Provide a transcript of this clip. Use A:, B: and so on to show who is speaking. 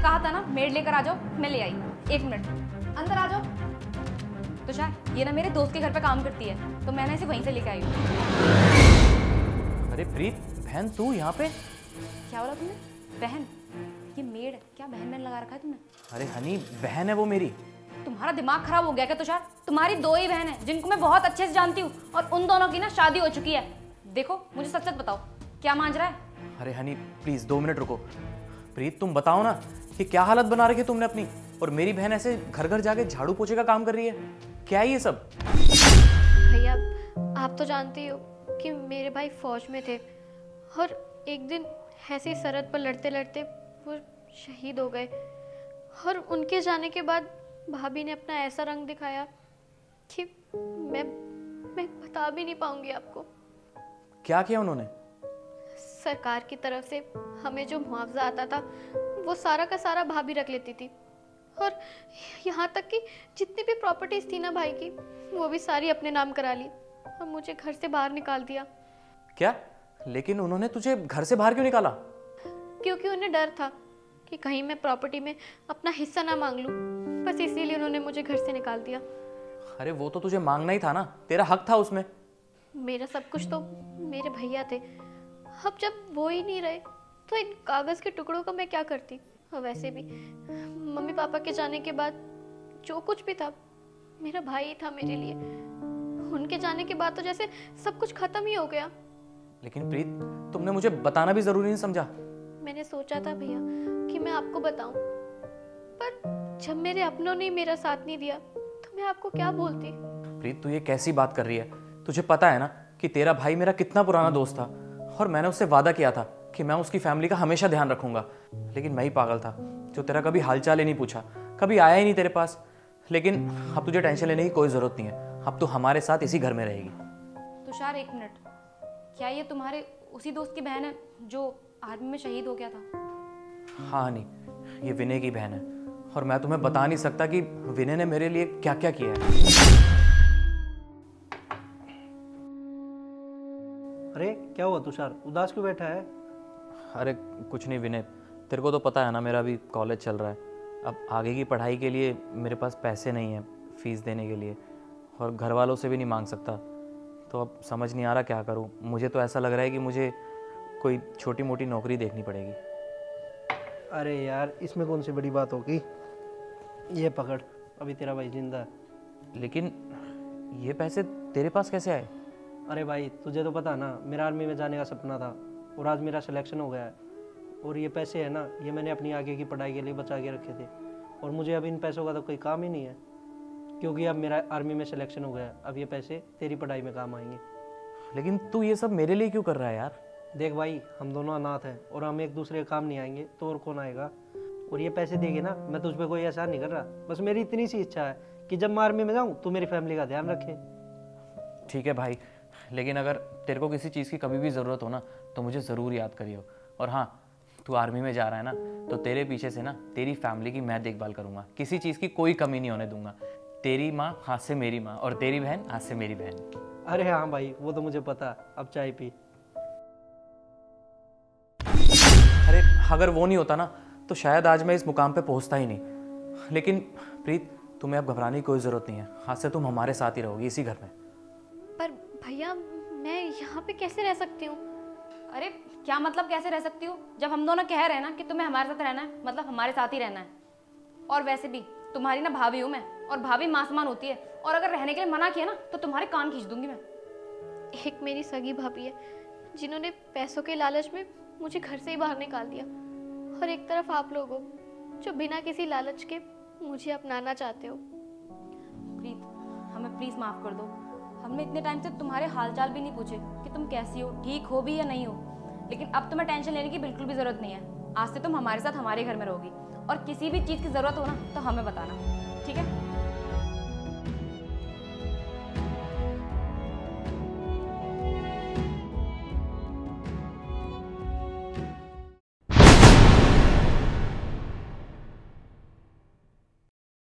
A: कहा था ना मेड लेकर आ जाओ, मैं ले आई। एक मिनट, अंदर आ जाओ। तुषार, ये ना मेरे दोस्त के घर पे काम करती है, तो मैंने इसे वहीं से लेकर आई हूँ।
B: अरे प्रीत, बहन तू यहाँ पे?
A: क्या बोला तुमने? बहन? ये मेड है क्या? बहन बहन लगा रखा है तुमने?
B: अरे हनी, बहन है वो मेरी।
A: तुम्हारा दिमाग खराब हो गया क्या तुषार? तुम्हारी 2 ही बहन है जिनको मैं बहुत अच्छे से जानती हूँ, और उन दोनों की ना शादी हो चुकी है। देखो मुझे सच सच बताओ, क्या मांझ रहा है?
B: अरे हनी प्लीज 2 मिनट रुको। प्रीत तुम बताओ ना, ये क्या हालत बना रखी है तुमने अपनी, और मेरी बहन ऐसे घर घर जाके झाड़ू पोछे का काम कर रही है। क्या है ये सब?
C: भैया आप तो जानते ही हो कि मेरे भाई फौज में थे, और एक दिन ऐसे ही सरहद पर लड़ते लड़ते वो शहीद हो गए। और उनके जाने के बाद भाभी ने अपना ऐसा रंग दिखाया कि मैं बता भी नहीं पाऊंगी आपको।
B: क्या किया उन्होंने?
C: सरकार की तरफ से हमें जो मुआवजा आता था वो सारा का सारा भाभी रख लेती थी, और यहाँ तक कि जितनी भी प्रॉपर्टीज थी ना भाई की, वो भी सारी अपने नाम करा ली और मुझे घर से बाहर निकाल दिया।
B: क्या? लेकिन उन्होंने तुझे घर से बाहर क्यों निकाला?
C: क्योंकि उन्हें डर था कि कहीं मैं प्रॉपर्टी में अपना हिस्सा ना मांग लूं, बस इसीलिए उन्होंने मुझे घर से निकाल दिया।
B: अरे वो तो तुझे मांगना ही था ना, तेरा हक था उसमें।
C: मेरा सब कुछ तो मेरे भैया थे, अब जब वो ही नहीं रहे तो इन कागज के टुकड़ों का मैं क्या करती। और वैसे भी मम्मी पापा के जाने के बाद जो कुछ भी था मेरा भाई ही था मेरे लिए। उनके जाने के बाद तो जैसे सब कुछ खत्म ही हो गया।
B: लेकिन प्रीत, तुमने मुझे बताना भी जरूरी नहीं समझा?
C: मैंने सोचा था भैया कि मैं आपको बताऊं, पर जब मेरे अपनों ने मेरा साथ नहीं दिया तो मैं आपको क्या बोलती।
B: प्रीत तू ये कैसी बात कर रही है? तुझे पता है ना कि तेरा भाई मेरा कितना पुराना दोस्त था, और मैंने उससे वादा किया था कि मैं उसकी फैमिली का हमेशा ध्यान रखूंगा। लेकिन मैं ही पागल था जो तेरा कभी हालचाल ही नहीं पूछा, कभी आया ही नहीं तेरे पास। लेकिन अब तुझे टेंशन लेने की कोई जरूरत नहीं है, अब तू हमारे साथ इसी घर में रहेगी।
A: तुषार एक मिनट, क्या ये तुम्हारे उसी दोस्त की बहन है जो आर्मी में शहीद हो गया था?
B: हाँ हनी, ये विनय की बहन है, और मैं तुम्हें बता नहीं सकता कि विनय ने मेरे लिए क्या क्या किया है।
D: अरे क्या हुआ तुषार, उदास क्यों बैठा है?
B: अरे कुछ नहीं विनय, तेरे को तो पता है ना मेरा अभी कॉलेज चल रहा है। अब आगे की पढ़ाई के लिए मेरे पास पैसे नहीं है फीस देने के लिए, और घर वालों से भी नहीं मांग सकता। तो अब समझ नहीं आ रहा क्या करूं। मुझे तो ऐसा लग रहा है कि मुझे कोई छोटी मोटी नौकरी देखनी पड़ेगी।
D: अरे यार इसमें कौन सी बड़ी बात होगी, ये पकड़, अभी तेरा भाई जिंदा है।
B: लेकिन ये पैसे तेरे पास कैसे आए?
D: अरे भाई तुझे तो पता ना, मेरा आर्मी में जाने का सपना था, और आज मेरा सिलेक्शन हो गया है। और ये पैसे है ना, ये मैंने अपनी आगे की पढ़ाई के लिए बचा के रखे थे, और मुझे अब इन पैसों का तो कोई काम ही नहीं है, क्योंकि अब मेरा आर्मी में सिलेक्शन हो गया है। अब ये पैसे तेरी पढ़ाई में काम आएंगे।
B: लेकिन तू ये सब मेरे लिए क्यों कर रहा है यार?
D: देख भाई, हम दोनों अनाथ हैं, और हम एक दूसरे का काम नहीं आएंगे तो और कौन आएगा। और ये पैसे देंगे ना, मैं तुझ पर कोई एहसान नहीं कर रहा, बस मेरी इतनी सी इच्छा है कि जब मैं आर्मी में जाऊँ तो मेरी फैमिली का ध्यान रखे।
B: ठीक है भाई, लेकिन अगर तेरे को किसी चीज़ की कभी भी ज़रूरत हो ना तो मुझे ज़रूर याद करियो। और हाँ, तू आर्मी में जा रहा है ना, तो तेरे पीछे से ना तेरी फैमिली की मैं देखभाल करूँगा, किसी चीज़ की कोई कमी नहीं होने दूंगा। तेरी माँ हाथ से मेरी माँ, और तेरी बहन हाथ से मेरी बहन।
D: अरे हाँ भाई, वो तो मुझे पता। अब चाय पी।
B: अरे अगर वो नहीं होता ना तो शायद आज मैं इस मुकाम पे पहुंचता ही नहीं। लेकिन प्रीत, तुम्हें अब घबराने की कोई ज़रूरत नहीं है, आज से तुम हमारे साथ ही रहोगी इसी घर में।
C: पर भैया मैं यहाँ पे कैसे रह सकती हूँ?
A: अरे क्या मतलब कैसे रह सकती हो, जब हम दोनों कह रहे हैं ना कि तुम्हें हमारे साथ रहना है, मतलब हमारे साथ ही रहना है। और वैसे भी तुम्हारी ना भाभी हूँ मैं, और भाभी मां समान होती है, और अगर रहने के लिए मना किया ना तो तुम्हारे कान खींच दूंगी मैं।
C: एक मेरी सगी भाभी है जिन्होंने पैसों के लालच में मुझे घर से ही बाहर निकाल दिया, और एक तरफ आप लोग हो जो बिना किसी लालच के मुझे अपनाना चाहते हो।
A: प्रीत, हमें प्लीज माफ कर दो। हमने इतने टाइम से तुम्हारे हालचाल भी नहीं पूछे कि तुम कैसी हो, ठीक हो भी या नहीं हो। लेकिन अब तुम्हें टेंशन लेने की बिल्कुल भी जरूरत नहीं है। आज से तुम हमारे साथ हमारे घर में रहोगी, और किसी भी चीज़ की जरूरत हो ना तो हमें बताना, ठीक है?